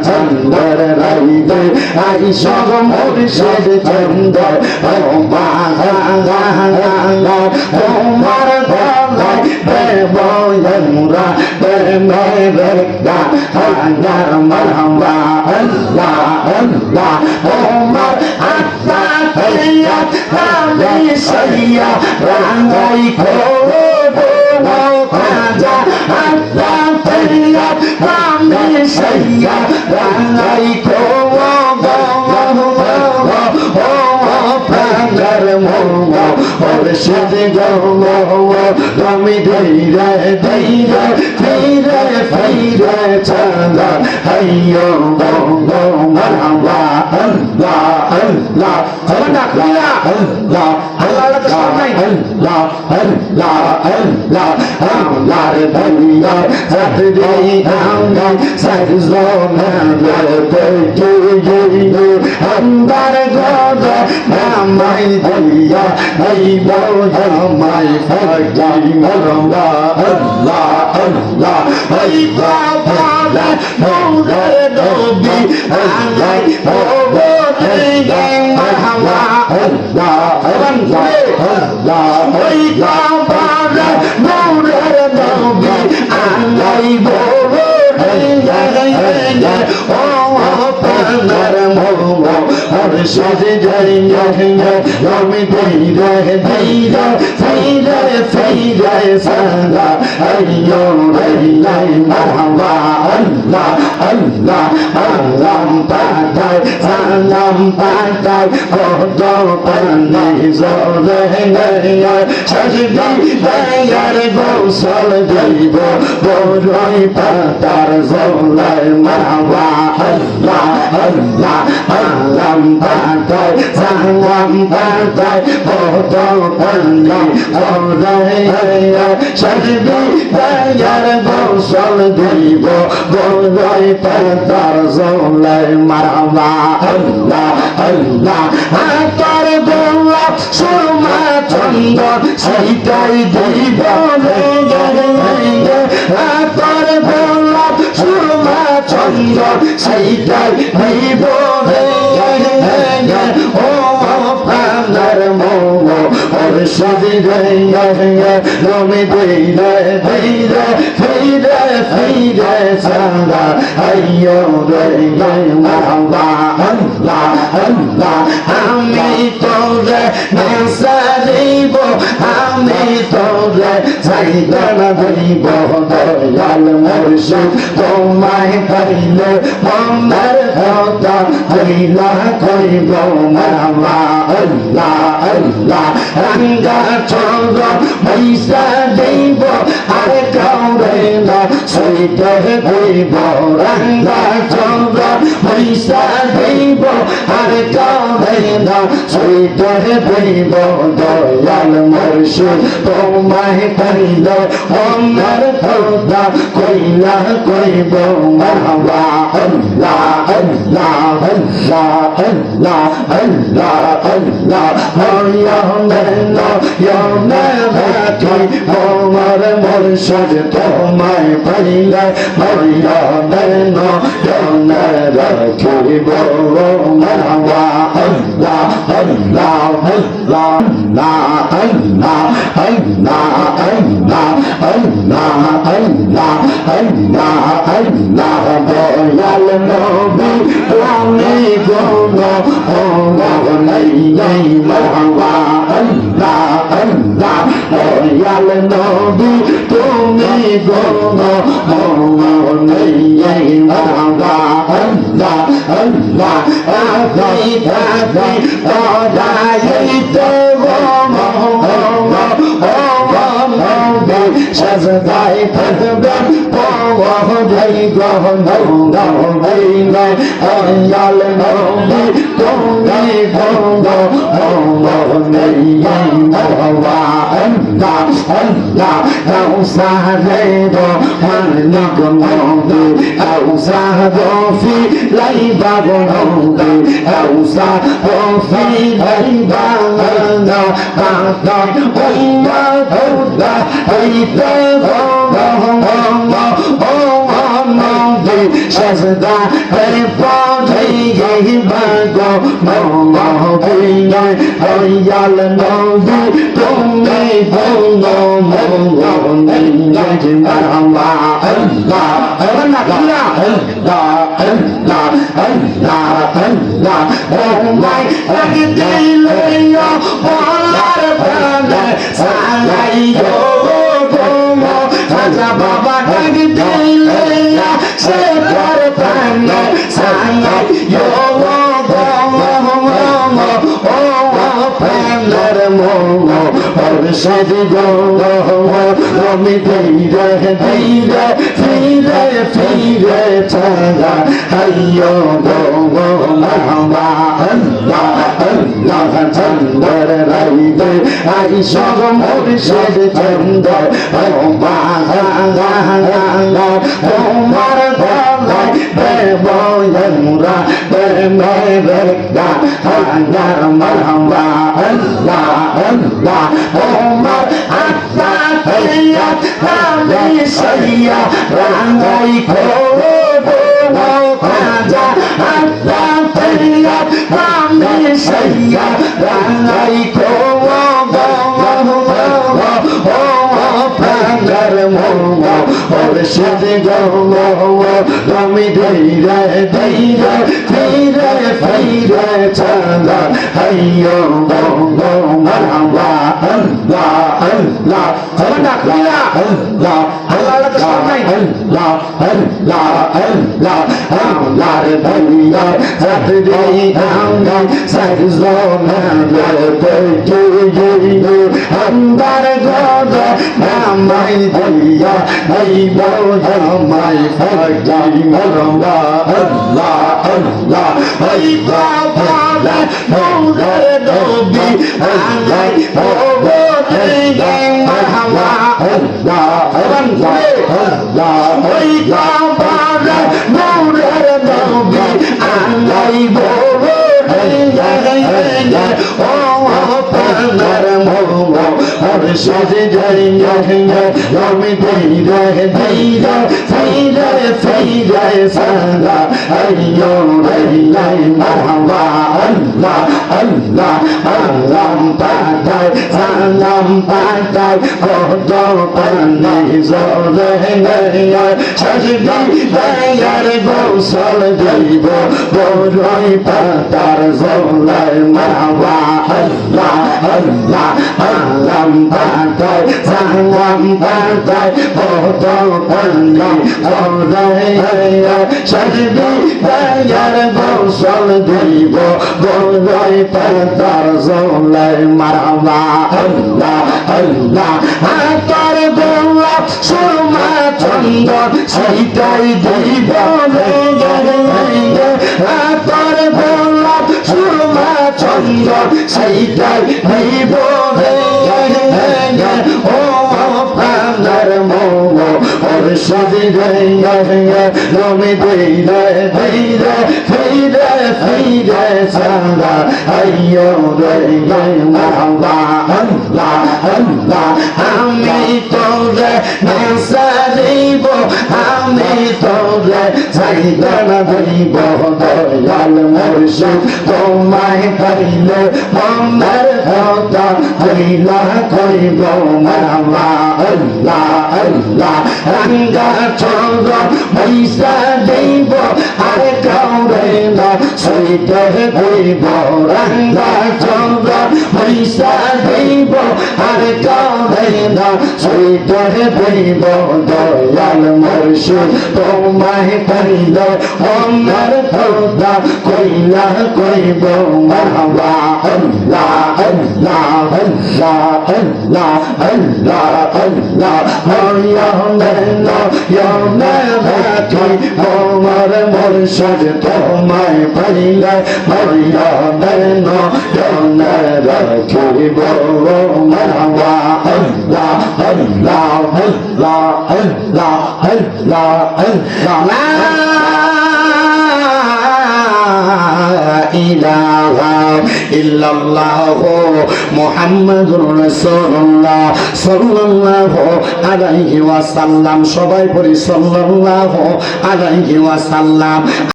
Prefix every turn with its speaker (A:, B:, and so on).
A: চন্দর রাইতে আই সব মুর্শিদ চন্দর তোমার গলায় দেব আমরা প্রেমের হাজার মারহাবা আল্লাহ আল্লাহ তোমার আত্মা হইয়া আমি সইয়া রাঙাই খাজা আত্মা হইয়া আমি সইয়া রাঙাই মুর্শিদ তুমি ধীরে ধীরে ফিরে ফিরে চলা হাইয়ো মারহাবা আল্লাহ আল্লাহ আল্লাহ আল্লাহ আল্লাহ আল্লাহ আল্লাহ আল্লাহর দরিয়া সাদরে আমরা সাজনা করতে আন্দার গদ নামাই দিয়া এই বড় ফাকি মারবা আল্লাহ আল্লাহ এই বাবা মোরে নবী আল্লাহ ওরে মারহাবা আল্লাহ আল্লাহ আল্লাহ এই বাবা মোরে নবী আল্লাহ ও আপনার মোমো মুর্শিদ জয় আমি ধীরে ধীরে ফিরে ফিরে সাদা আইয়ো লাই মারহাবা আল্লাহ আল্লাহ আল্লাহ পাঠাই সালাম পাঠাই কত পানি জোরে গয়া সাজদি দয়ার গোসল দিব বড়ই পাতার জোলাই মারহাবা আল্লাহ আল্লাহ আল্লাহ পাঠাই সালাম পাঠাই কত পানি জোরে গয়া সাজদি দয়ার গোসল দিব বড়ই পাতার জোলাই মারহাবা আল্লাহ আল্লাহ আতার গোলাপ সুরমা চন্দন সেইটাই দিব আতার গোলাপ সুরমা চন্দন সেইটাই দিব ও আপনার মোমো মুর্শিদ তুমি ধীরে ধীরে ফিরে ফিরে সাদা আইয়ো মারহাবা আল্লাহ আল্লাহ আমি তোরে নেসারিব আমি তোরে সাইদান দিব দয়াল মুর্শিদ তোমায় পাইলে মনের কথা হইলা কইব মারহাবা আল্লাহ আল্লাহ রাঙ্গা চন্দ্র পয়সা দিব আর কাউরে না সইতে দিব রাঙ্গা চন্দ্র পয়সা দিব আর কাউরে না সইতে দিব দয়াল মুর্শিদ তোমায় পাইলে মনের কথা কইলা কইব মারহাবা আল্লাহ আল্লাহ আল্লাহ আল্লাহ আল্লাহ আল্লাহ আমার মুর্শিদ তোমায় পাইলে রাখিব মারহাবা আল্লাহ আল্লাহ আল্লাহ আল্লাহ আল্লাহ আল্লাহ আল্লাহ আল্লাহ আল্লাহ আল্লাহ দয়াল নবী তুমি কোন নাই মারহাবা আল্লাহ আল্লাহ দয়াল নবী তুমি কোন নাই মারহাবা আল্লাহ আল্লাহ আফি আফি দয়াইতে সাজদাই থাকবে পাওয়াই গ্রহণ নবীনে আয়াল নবী তুমি গঙ্গ নেই মারহাবা আল্লাহ আল্লাহ আউসারে গো মালিক নবী আউসারে ফি লাইবা নবী আউসারে ফি লাইবা না বাদা ওইয়া ধুদা হইতে গো নবী সজদা করে পড়ে বাগো মহবিনে দয়াল নবী তুমি বলো মনে মাওয়া আল্লাহ আল্লাহ আল্লাহ আল্লাহ আল্লাহ আল্লাহ ওমাই লাগতে লইয়া বলার প্রাণে সালাইও গো রাজা বাবা লাগতে লইয়া সে তার প্রাণে সালাইও Shad go Rami Dira Dira Fira Fira Tala Hayyo go Mama Allah Allah Tandar Raide Aisha Mor Shad Tandar Omar Dala Bebo Yamra Bemevekda Hagar Mahamba Allah Allah Omar Atiyat Rami Shaya Rangai Koro Kaja Atiyat Rami Shaya Rangai Koro Shad go Rami Dira Dira Fira Fira Tala Hayyo go Marhaba Allah Allah Allah Allah Allah Allah Allah Allah Bhaiya Satri Anga Saizona Bhaiya Andar Goda Namai Bhaiya Bhaiya Namai Bhaiya Marwa Allah Allah Bhaiya Bhaiya Bhaiya Dobi Allah Bhaiya Marwa Allah Allah Allah Bhaiya Bhaiya Dobi Allah Bhaiya Shad Jaya Rami Dira Dira Fira Fira Sala Ayyo Railai Mahwa Allah Allah Alam Patai Salam Patai Kodo Pani Zore Naya Shajdi Dayar Gosal Dibo Boroi Patar Zolai Mahwa Allah Allah Alam Patai Salam Patai Kodo Pani Zore Naya Shajdi Dayar Gosal Dibo Boroi Patar Zolai Mahwa Allah Allah Atar Bolla Surma Chandon Saitai Dibo Atar Bolla Surma Chandon Saitai Dibo Shad Jaya Rami Dira Dira Fira Fira Sala Ayyo Raya Mahwa Allah Allah Ami Tore Nasaribo Ami Tore Zaidana Dibo Doyal Murshid Tomai Parile Momar Hota Haila Koibo Mahwa Allah Allah Ranga Chandra Maisa Devo Hare Kaurena Saita Devo Ranga Chandra Maisa Devo Hare Kaurena Saita Devo Doyal Murshid Tomai Parile Omar Hota Koila Koibo Mahwa Allah Allah Allah Allah Allah Allah You'll never keep Omar Murshid Tomai Parile Maria Beno You'll never keep Omar Allah Allah Allah Allah Allah Allah ilaha ইল্লাল্লাহু মুহাম্মাদুর রাসূলুল্লাহ সাল্লাল্লাহু আলাইহি ওয়াসাল্লাম। সবাই পড়ি সাল্লাল্লাহু আলাইহি ওয়াসাল্লাম।